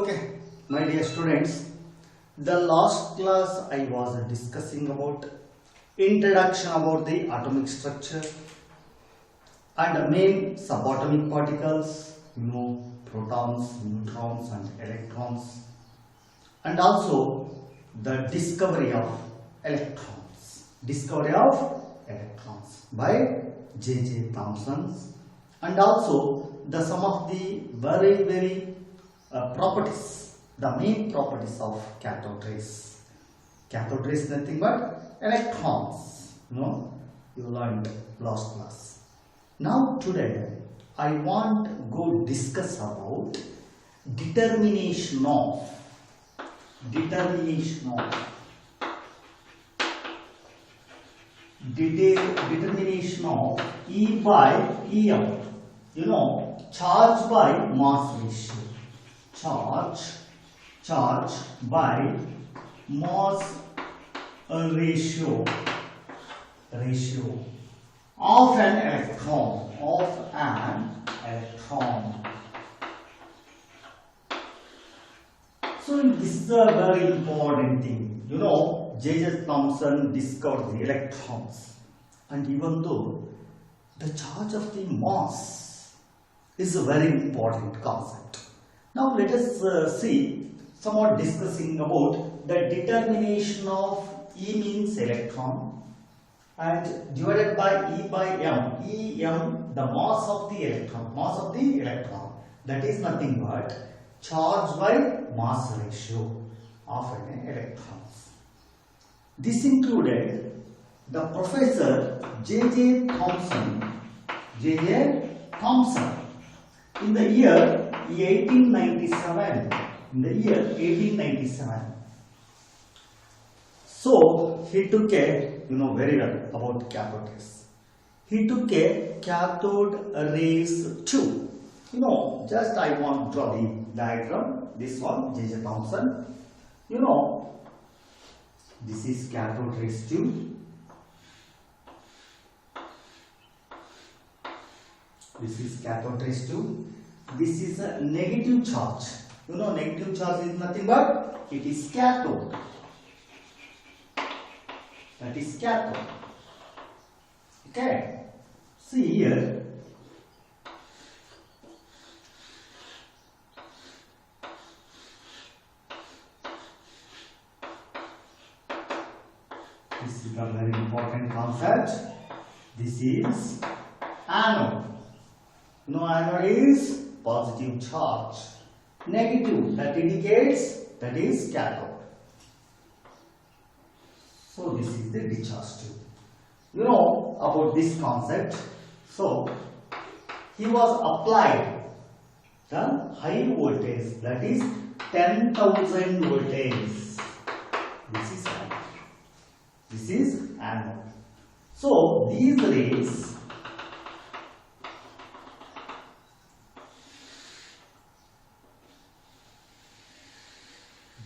Okay, my dear students, the last class I was discussing about introduction about the atomic structure and the main subatomic particles, protons, neutrons and electrons, and also the discovery of electrons by J.J. Thomson, and also the some of the very properties, the main properties of cathode rays. Cathode rays nothing but electrons. You learned last class. Now today I want to go discuss about determination of E by Em. Charge by mass ratio. Charge by mass ratio of an electron. So this is a very important thing. J.J. Thomson discovered the electrons, and even though the charge of the mass is a very important concept. Now let us see somewhat discussing about the determination of E means electron and divided by E by M. Em, the mass of the electron, that is nothing but charge by mass ratio of an electrons. This included the Professor J.J. Thomson in the year 1897. So he took a very well about cathode rays. He took a cathode rays tube. Just I want to draw the diagram. This one, J.J. Thomson. This is cathode rays tube. This is cathode rays tube. This is a negative charge. Negative charge is nothing but it is cathode. That is cathode. Okay. See here. This is a very important concept. This is anode. Anode is positive charge. Negative, that indicates that is cathode. So this is the discharge tube. About this concept. So he was applied the high voltage, that is 10,000 voltage. This is anode. So these rays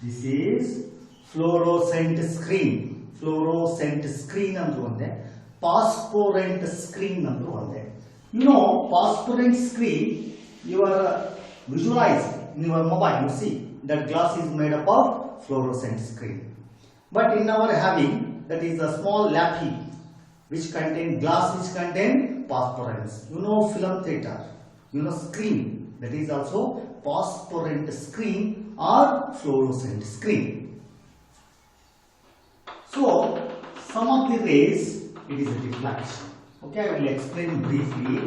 this is fluorescent screen ಅಂದ್ರು ಒಂದೇ, phosphorant screen ಅಂದ್ರು ಒಂದೇ. Phosphorant screen you are visualized in your mobile. You see that glass is made up of fluorescent screen, but in our having that is a small lappy which contain glass which contain phosphorants. Film theater, screen, that is also phosphorant screen or fluorescent screen. So some of the rays it is a deflection. Okay, I will explain briefly.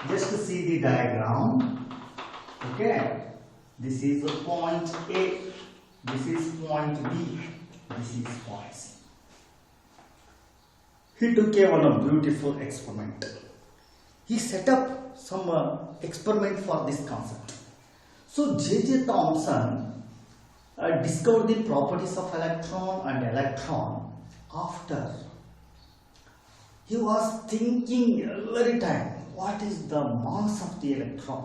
Just to see the diagram. Okay, this is a point A, this is point B, this is point C. He took one beautiful experiment. He set up some experiment for this concept. So J.J. Thomson discovered the properties of electron after he was thinking every time what is the mass of the electron.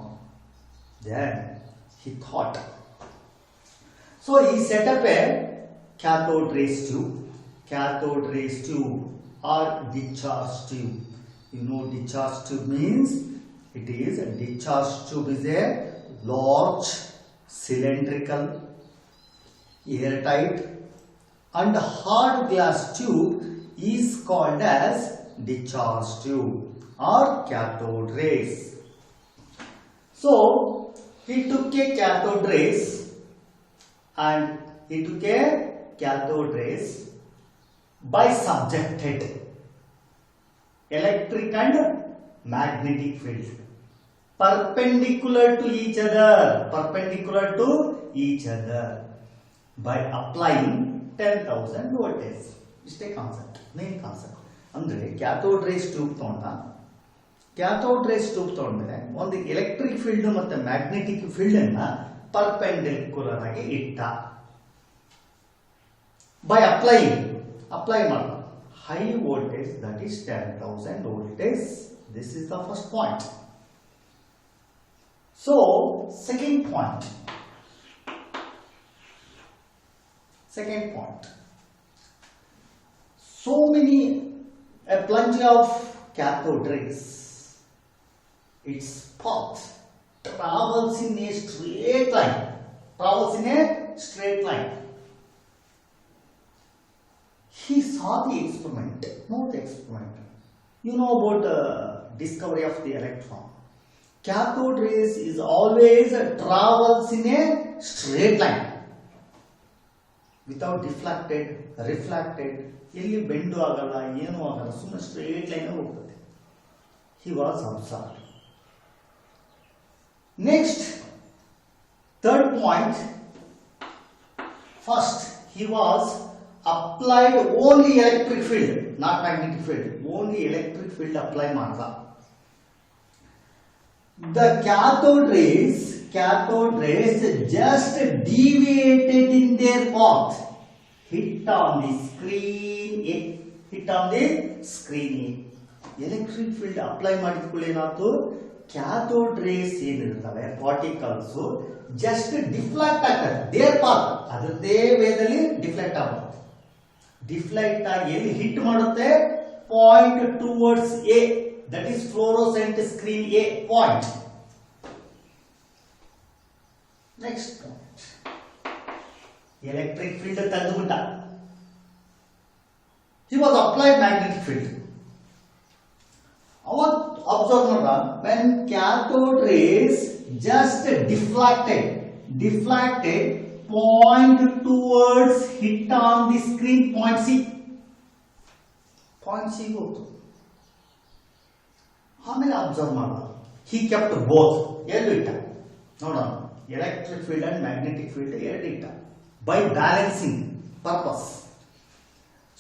Then he thought. So he set up a cathode rays tube or discharge tube. Discharge tube means it is a discharge tube is a large cylindrical, airtight, and hard glass tube is called as discharge tube or cathode rays. So he took a cathode rays by subjected electric and magnetic field perpendicular to each other by applying 10,000 voltage. This is concept, main concept. Andre cathode rays tube tondre ಒಂದು electric field ಮತ್ತೆ magnetic field ಅನ್ನ perpendicular ಆಗಿ ಇಟ್ಟ. By apply ಮಾಡ high voltage, that is 10,000 voltage. This is the first point. So second point, so many plenty of cathode rays, its path travels in a straight line. He saw the experiment, you know about the discovery of the electron. Cathode rays is always travels in a straight line without deflected, reflected, ಎಲ್ಲಿ ಬೆಂಡು ಆಗಲ್ಲ, ಏನೂ ಆಗಲ್ಲ, ಸುಮ್ಮನೆ straight line ಹೋಗ್ತದೆ. He was observed. Next, third point, first he was applied only electric field, not magnetic field, only electric field apply ಮಾಡ್ದ. The cathode rays just deviated in their path, hit on the screen. Electric field apply ಮಾಡಿದ್ಕೊಳ್ಳಿ ಏನಾಯ್ತು, cathode rays ಏನಿರ್ತವೆ particles just deflect ಆಗ್ತದೆ, their path ಅದರದೇ ವೇದಲ್ಲಿ deflect ಆಗುತ್ತೆ. deflect ಆಗಿ ಎಲ್ಲಿ hit ಮಾಡುತ್ತೆ, point towards A, that is fluorescent screen A point. Next point, electric field ತೆಗೆದುಬಿಟ್ಟ. He was applied magnetic field. Observe ನೋಡ್ರ, when cathode rays just deflected point towards hit on the screen point C ಹೋಗ್ತು. ಆಮೇಲೆ observe ಮಾಡ, he kept both, ಎರಡು ಇಟ್ಟ ನೋಡೋಣ, electric field and magnetic field ಎರಡು ಇಟ್ಟ by balancing purpose.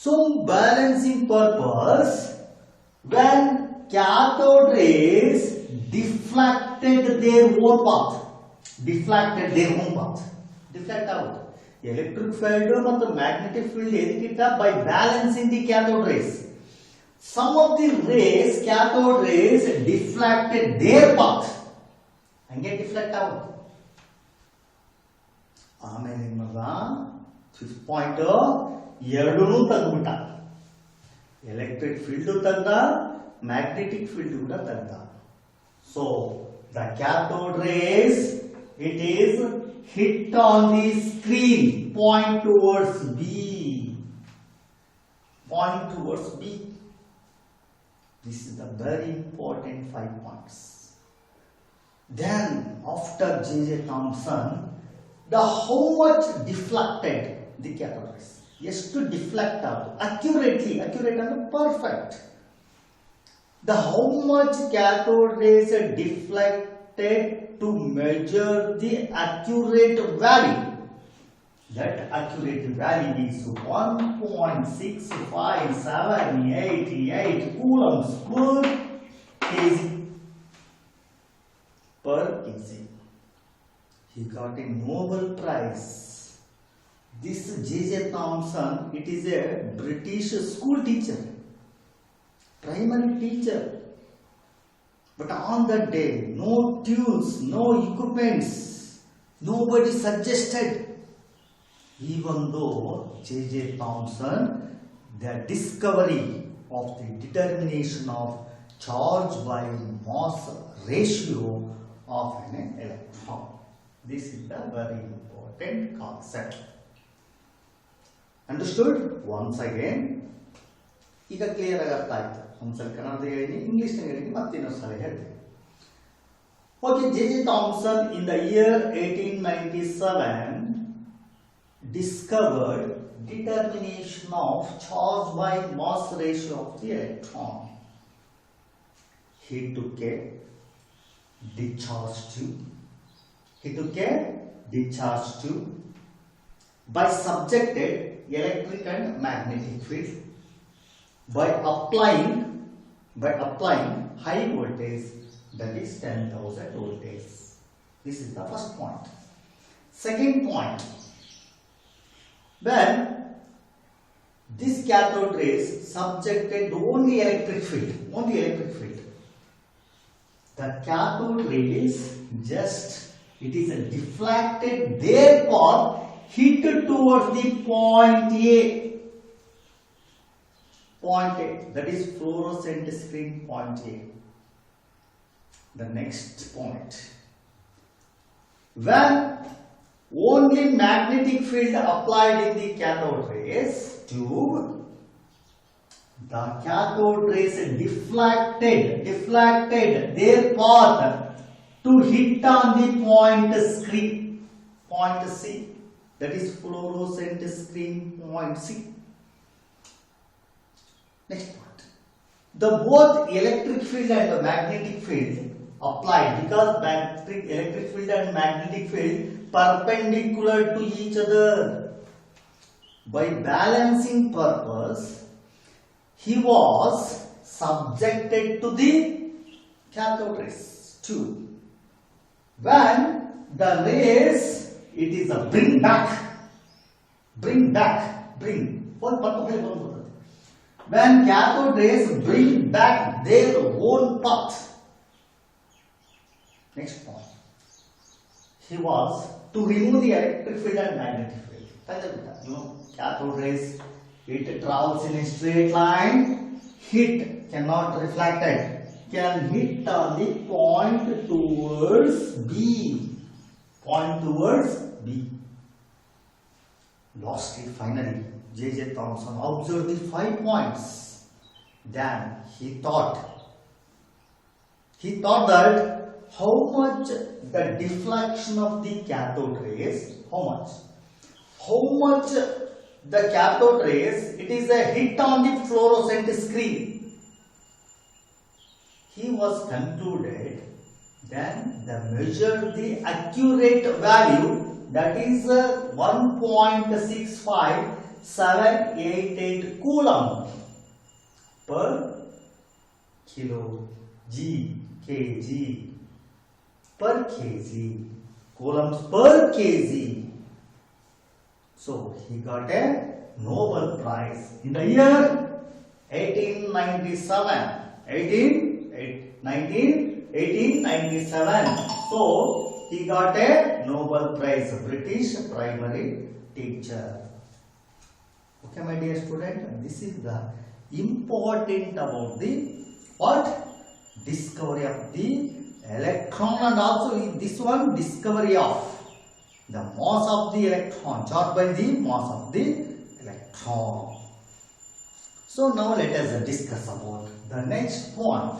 So balancing purpose, when cathode rays deflected their own path, deflect out electric field ಮತ್ತು magnetic field ಎದಕ್ಕಿಟ್ಟ, by balancing the cathode rays. Some of the rays, cathode rays deflected their path, ಹಂಗೆ deflect out. ಆಮೇಲೆ ಏನ್ ಮಾಡ್ದ, fifth point, ಎರಡೂ ತೆಗೆದ್ಬಿಟ್ಟ, electric field ತೆಗ್ದ, magnetic field ಕೂಡ ತೆಗ್ದ. So the cathode rays, it is hit on the screen, point towards B. This is the very important 5 points. Then after J.J. Thomson, how much deflected the cathode rays, ಎಷ್ಟು deflect out accurate and perfect. How much cathode rays are deflected to measure the accurate value. That accurate value is 1.6578 coulombs per kg. He got a Nobel Prize. This J.J. Thomson, it is a British school teacher, primary teacher. But on that day, no tools, no equipments, nobody suggested. Even though J.J. Thomson, the discovery of the determination of charge by mass ratio of an electron. This is the very important concept. Understood? Once again, ಈಗ clear ಆಗಿ ಅರ್ಥ ಆಯ್ತು. ಒಂದ್ಸಲ ಕನ್ನಡದಾಗ ಹೇಳಿ, ಇಂಗ್ಲಿಷ್ನಾಗ ಹೇಳಿ, ಮತ್ತೆ ಇನ್ನೊಂದು ಸಲ ಹೇಳ್ತೀನಿ. Okay, J.J. Thomson in the year 1897 discovered determination of charge by mass ratio of the electron. He took a discharge tube by subjected electric and magnetic field by applying high voltage, that is 10,000 voltage. This is the first point. Second point, when this cathode rays subjected only electric field, the cathode rays it is deflected their path, hit towards the point A, that is fluorescent screen point A. The next point, when only magnetic field applied in the cathode rays tube, the cathode rays deflected their path to hit on the point C, that is fluorescent screen point C. Next point, the both electric field and the magnetic field applied, because electric field and magnetic field perpendicular to each other. By balancing purpose, he was subjected to the cathode rays tube. When the rays, it is a bring back. When cathode rays bring back their own path. Next point, he was to remove the electric field and magnetic field. Cathode rays, it travels in a straight line, cannot reflected, can hit on the point towards B. Lastly, finally, J.J. Thomson observed the 5 points. Then he thought that how much the deflection of the cathode rays, how much the cathode rays, it is a hit on the fluorescent screen. He was concluded, then they measured the accurate value, that is 1.65788 coulomb per kg coulombs per kg. So he got a Nobel Prize in the year 1897. So he got a Nobel Prize, British primary teacher. Okay, my dear student, this is the important about the discovery of the electron, and also this one discovery of the mass of the electron, charged by the mass of the electron. So now let us discuss about the next point.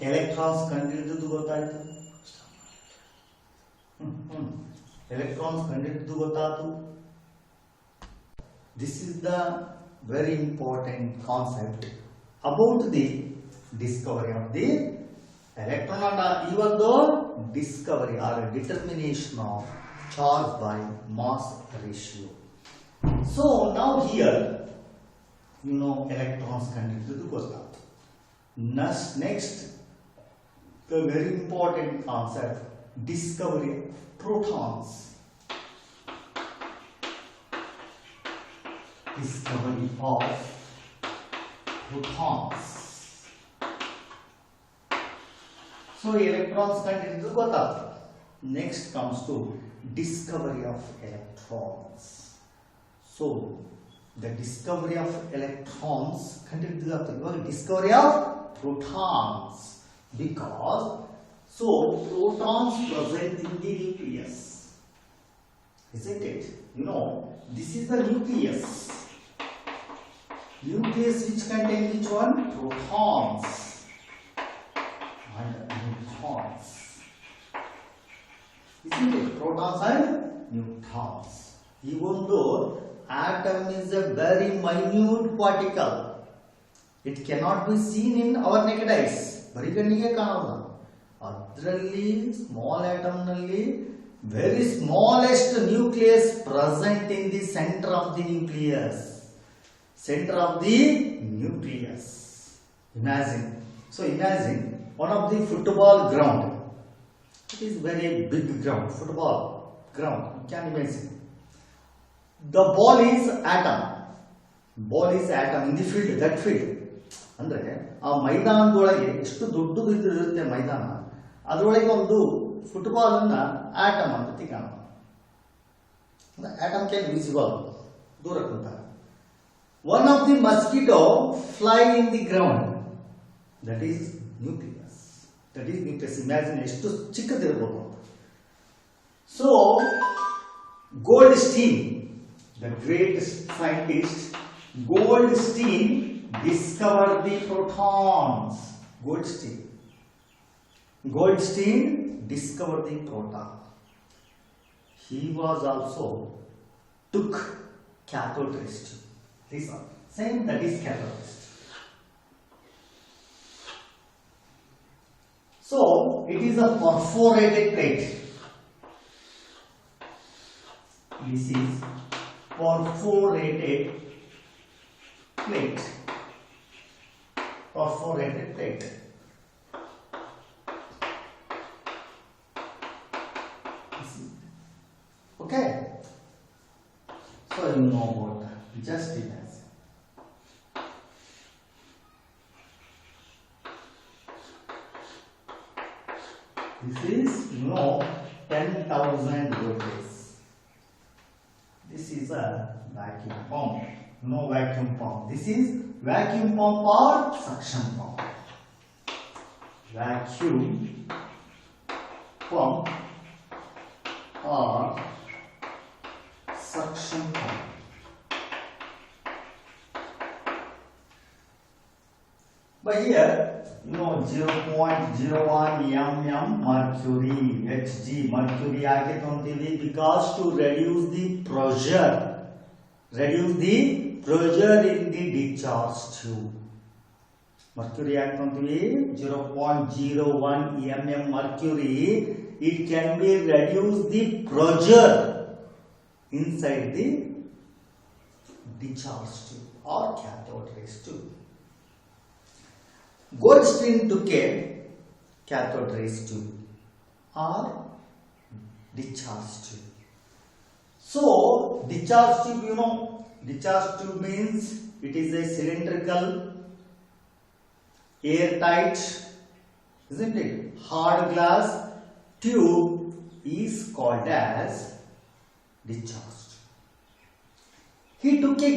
Electrons ಕಂಡಿಡಿದು ಗೊತ್ತಾಯ್ತು. Electrons ಕಂಡಿಡಿದು ಗೊತ್ತಾಯ್ತು. This is the very important concept about the discovery of the electron, and even though discovery or determination of charge by mass ratio. So now here, electrons ಕಂಡಿಡಿದು ಗೊತ್ತಾಯ್ತು. Next, the very important concept, discovery of protons. So electrons ಕಂಡಿಡಿದು ಗೊತ್ತಾಯ್ತು. Next comes to discovery of electrons. So the discovery of electrons ಕಂಡಿಡಿದು ಗೊತ್ತಾಯ್ತು. ಇವಾಗ discovery of protons, because protons present in the nucleus. This is the nucleus. Nucleus which contains which one? Protons and neutrons. Isn't it? Protons and neutrons. Even though atom is a very minute particle, it cannot be seen in our naked eyes. ಬರೀ ಕಣ್ಣಿಗೆ ಕಾಣಲ್ಲ. ಅದರಲ್ಲಿ small atom ನಲ್ಲಿ very smallest nucleus present in the center of the nucleus. Center of the nucleus. Imagine. So imagine one of the football ground. It is very big ground. Football ground. You can imagine. The ball is atom. Ball is atom in the field. That field. ಅಂದ್ರೆ ಆ ಮೈದಾನದೊಳಗೆ ಎಷ್ಟು ದೊಡ್ಡದು ಇರುತ್ತೆ ಮೈದಾನ, ಅದರೊಳಗೆ ಒಂದು football ಅನ್ನ atom ಅಂತ ತಿಳ್ಕೊಳ್ಳೋಣ. ಆಟಮ್ ಕ್ಯಾನ್ ವಿಸಿಬಲ್ ದೂರ ಕೂತಾಗ. One of the mosquito fly in the ground. That is nucleus. That is nucleus. Imagine ಎಷ್ಟು ಚಿಕ್ಕದಿರಬಹುದು. So Goldstein, the great scientist, Goldstein discovered the protons. Goldstein discovered the proton. He was also took cathode rays tube. This one, same, that is cathode rays. So it is a perforated plate. This is perforated plate. Perforated plate. Okay. So you know about that. Just imagine. This is 10,000 volts. This is a vacuum pump. No vacuum pump. This is vacuum pump or suction pump. Vacuum pump or suction pump. But here, 0.01 mm mercury, Hg, mercury ಆಗಿತ್ತು ಅಂತೀವಿ because to reduce the pressure in the discharge tube. Mercury ಆಗ್ತಂತೀವಿ 0.01 mm mercury. It can be reduce the pressure inside the discharge tube or cathode rays tube. Goldstein took a cathode rays tube or discharge tube. So discharge tube, discharge tube means it is a cylindrical, airtight, isn't it? Hard glass tube is called as discharge tube. He took a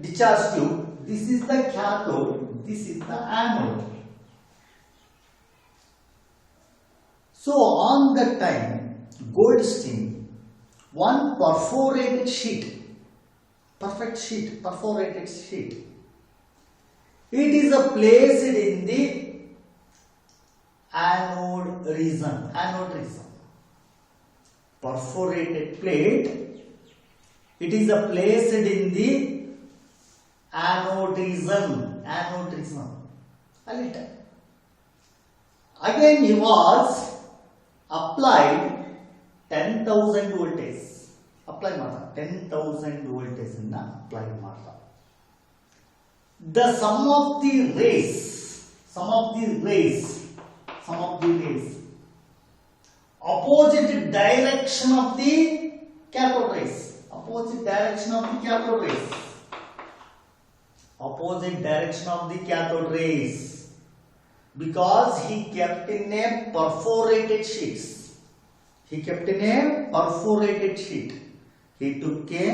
discharge tube. This is the cathode. This is the anode. So on that time, Goldstein, one perforated sheet, perforated sheet. It is placed in the anode region. Perforated plate. It is placed in the anode region. Again, he was applied 10,000 voltage. Apply ಮಾಡ್ದ 10,000 voltage ಅನ್ನ apply ಮಾಡ್ದ. The sum of the rays opposite direction of the cathode rays. Opposite direction of the cathode rays. Because he kept in a perforated sheet. He took a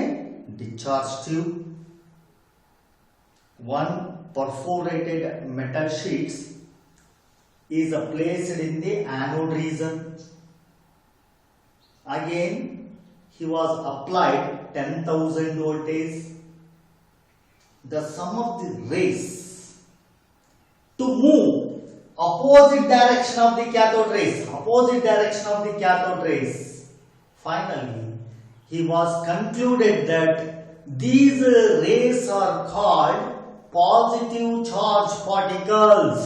discharge tube, one perforated metal sheet is placed in the anode region. Again, he was applied 10,000 voltage. The sum of the rays to move opposite direction of the cathode rays, finally he was concluded that these rays are called positive charged particles.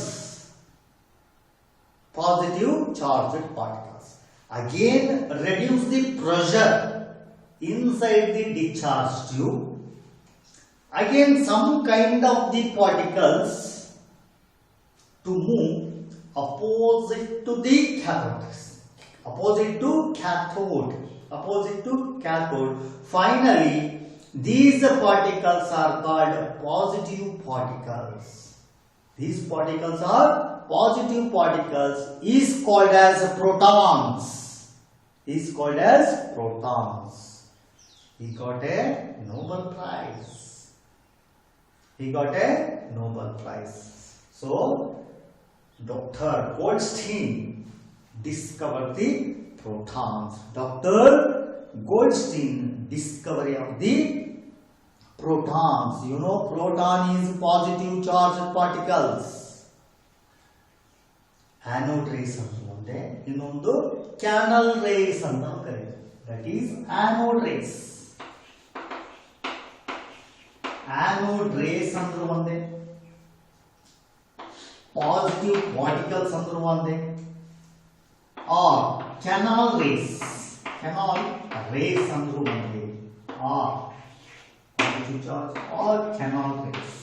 Again, reduce the pressure inside the discharge tube. Again, some kind of the particles to move opposite to the cathode. Finally, these particles are called positive particles. These particles are positive particles, is called as protons. He got a Nobel Prize. So, Dr. Goldstein discovered the protons. Discovery of the protons. You know, proton is positive charged particles. Anode rays ಅಂತ ಒಂದೇ, ಇನ್ನೊಂದು canal rays ಅಂತ ಕರೀತಾರೆ. That is anode rays. Anode rays ಅಂದ್ರೆ ಒಂದೇ, positive particles ಅಂದ್ರೆ ಒಂದೇ, or canal rays ಅಂದ್ರೆ ಒಂದೇ, or positive charge or canal rays.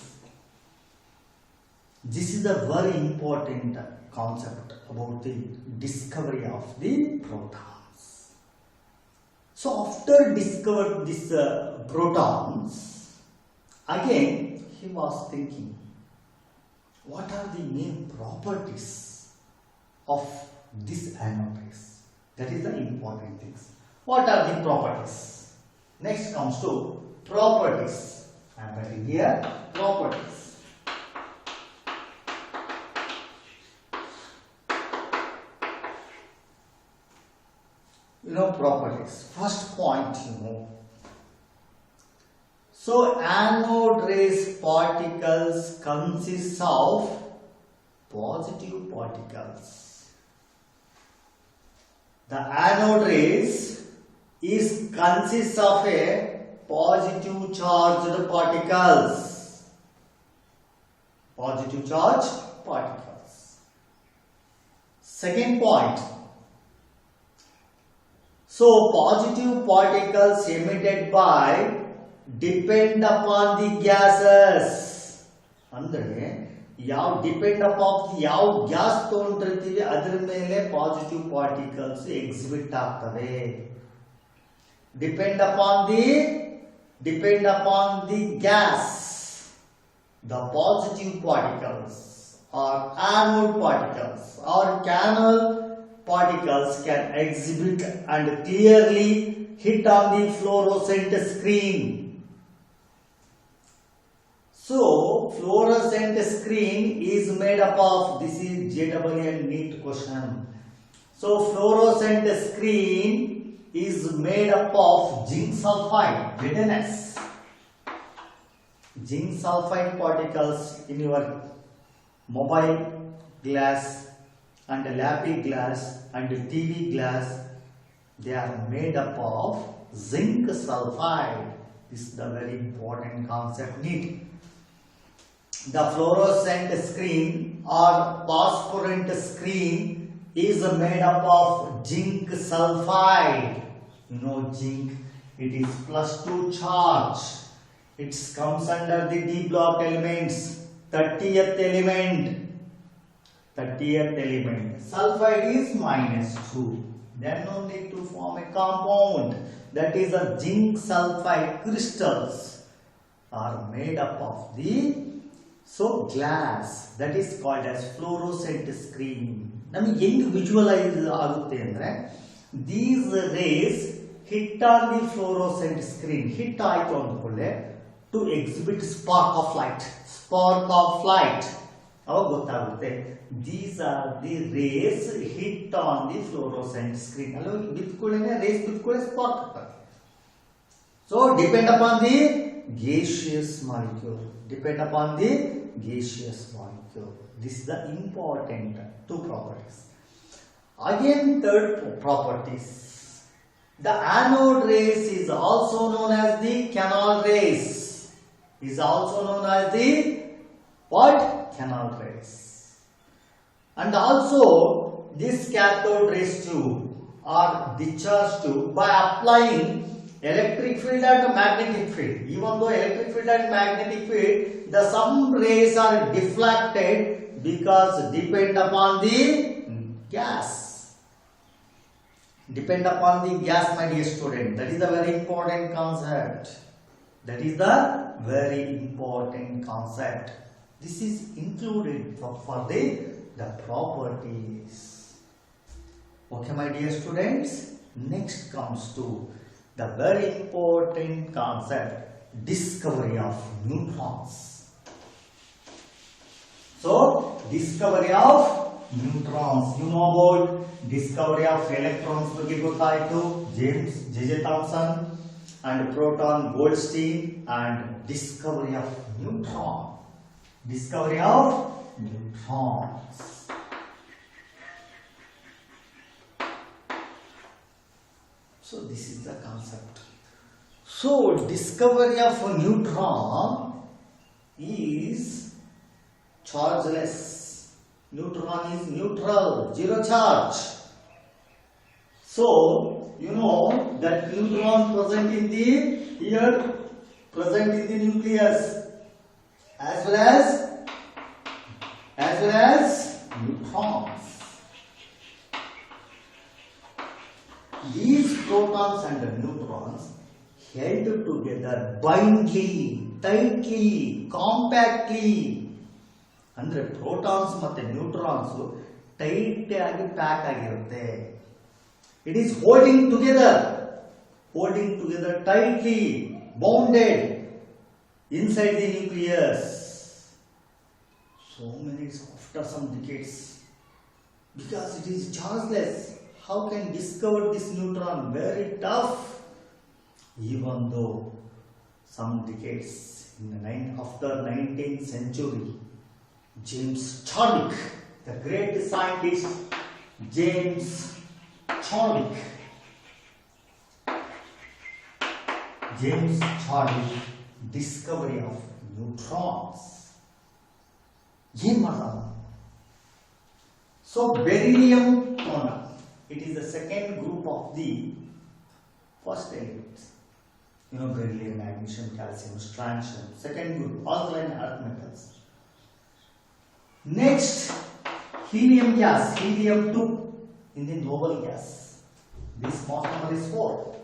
This is a very important concept about the discovery of the protons. So after discovered these protons, again he was thinking, what are the main properties of this anode rays? That is the important things. What are the properties? Next comes to properties. I am writing here properties. Properties. First point, So anode rays particles consists of positive particles. The anode rays consists of a positive charged particles. Second point. So positive particles emitted by depend upon the gases. ಅಂದರೆ ಯಾವ depend upon ಯಾವ gas ತಗೊಂಡಿರ್ತೀವಿ ಅದರ ಮೇಲೆ positive particles exhibit ಆಗ್ತವೆ. Depend upon the gas, the positive particles or anode particles or canal particles can exhibit and clearly hit on the fluorescent screen. So fluorescent screen is made up of, this is JEE NEET question. So fluorescent screen is made up of zinc sulfide, ZnS. Zinc sulfide particles in your mobile glass and lappy glass and TV glass, they are made up of zinc sulfide. This is the very important concept NEET. The fluorescent screen or phosphorescent screen is made up of zinc sulfide. Zinc, it is +2 charge. It comes under the D block elements, 30th element. Sulfide is -2. Then no need to form a compound. That is a zinc sulfide crystals are made up of the glass. That is called as fluorescent screen. ನಮಗೆ ಹೆಂಗೆ visualise ಆಗುತ್ತೆ ಅಂದ್ರೆ, these rays hit on the fluorescent screen. Hit ಆಯ್ತು ಅಂದ್ಕೊಳ್ಳೆ to exhibit spark of light. ಅವಾಗ ಗೊತ್ತಾಗುತ್ತೆ these are the rays hit on the fluorescent screen. ಅಲ್ಲ ಬಿತ್ಕೊಳ್ಳೇನೆ race ಬಿತ್ಕೊಳ್ಳೆ spark ಆಗ್ತದೆ. So depend upon the gaseous molecule. Depend upon the gaseous molecule. This is the important two properties. Again, third properties. The anode rays is also known as the canal rays. Is also known as the what? Canal rays. And also this cathode rays tube are discharged to by applying electric field and magnetic field. Even though electric field and magnetic field, the some rays are deflected because depend upon the gas. Depend upon the gas, my dear student. That is a very important concept. That is the very important concept. This is included for the properties. Okay, my dear students. Next comes to the very important concept, discovery of neutrons. So, discovery of neutrons. You know about discovery of electrons ಬಗ್ಗೆ ಗೊತ್ತಾಯಿತು. James J.J. Thomson and proton Goldstein, and discovery of neutron. Discovery of neutrons. So this is the concept. So discovery of a neutron is chargeless. Neutron is neutral, zero charge. So you know that neutron present in the here, present in the nucleus, as well as neutrons. These protons and the neutrons held together bindly, tightly, compactly. ಅಂದ್ರೆ protons ಮತ್ತೆ neutrons tight ಆಗಿ pack ಆಗಿರುತ್ತೆ. It is holding together tightly, bounded inside the nucleus. So many after some decades, because it is chargeless. How can discover this neutron? Very tough. Even though some decades after 19th century, James Chadwick, the great scientist James Chadwick, discovery of neutrons. So beryllium, it is the second group of the first elements. You know, beryllium, magnesium, calcium, strontium. Second group, alkaline earth metals. Next, helium gas, helium-2 in the noble gas. This mass number is 4.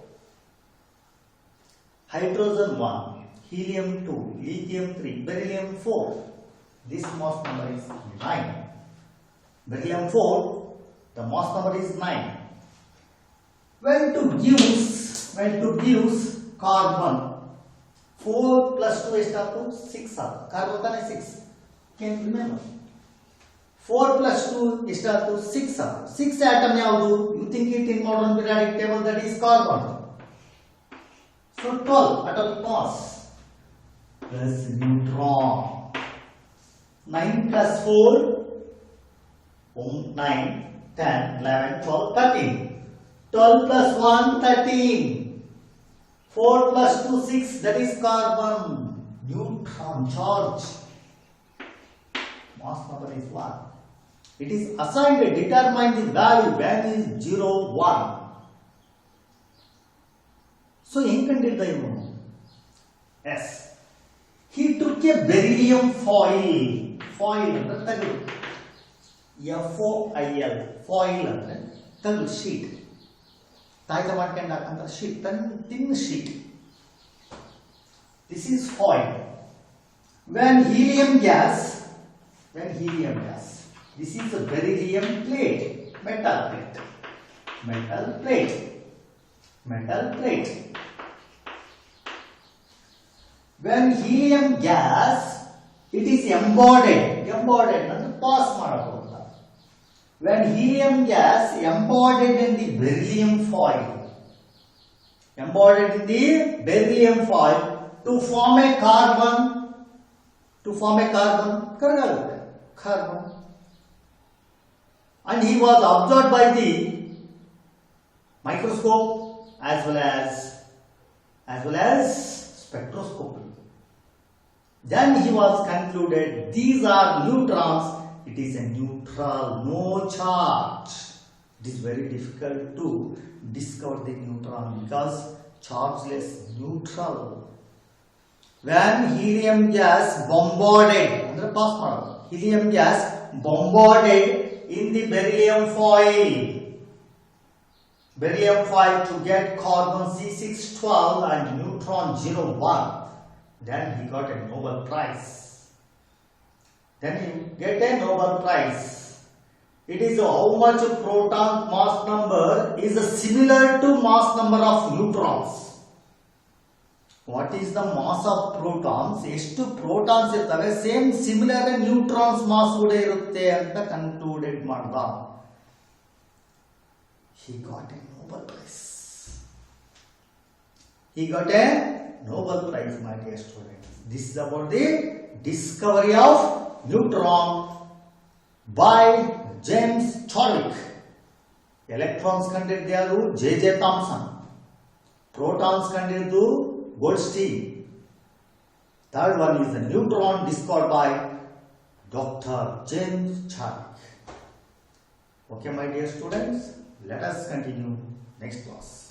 Hydrogen 1, helium 2, lithium 3, beryllium 4. This mass number is 9. Beryllium 4, the mass number is 9. When to give carbon, 4 plus 2 is equal to 6. Carbon is 6. Can you remember? 4 plus 2 is equal to 6. 6 atom yaudu? You think it in modern periodic table, that is carbon. So 12 atom mass plus neutron. 9 plus 4, 9, 10, 11, 12, 13. 12 plus 1, 13. 4 plus 2, 6, that is carbon. Neutron charge. Mass number is 1. It is assigned to determine the value. Value is 0, 1. So, did the yes. He took a beryllium foil. Foil. F-O-I-L. Foil. Sheet. Sheet. Thin sheet. This is foil. When helium gas, this is a beryllium plate, metal plate. When helium gas, it is embodied and pass ಮಾಡಬಹುದು. When helium gas embodied in the beryllium foil, embodied in the beryllium foil to form a carbon. Carbon. And he was observed by the microscope as well as spectroscopy. Then he was concluded these are neutrons. It is a neutral, no charge. It is very difficult to discover the neutron because chargeless, neutral. When helium gas bombarded in the beryllium foil to get carbon C612 and neutron 01, then he got a Nobel Prize. It is how much proton mass number is similar to mass number of neutrons. What is the mass of protons? ಎಷ್ಟು protons ಇರ್ತವೆ same similar neutrons mass ಕೂಡ ಇರುತ್ತೆ ಅಂತ concluded ಮಾಡ್ದ. He got a Nobel Prize, my dear students. This is about the discovery of neutron by James Chadwick. Electrons ಕಂಡಿದ್ದು ಯಾರು? J.J. Thomson. Protons ಕಂಡಿದ್ದು Goldstein. Third one is the neutron discovered by Dr. James Chadwick. Okay, my dear students, let us continue next class.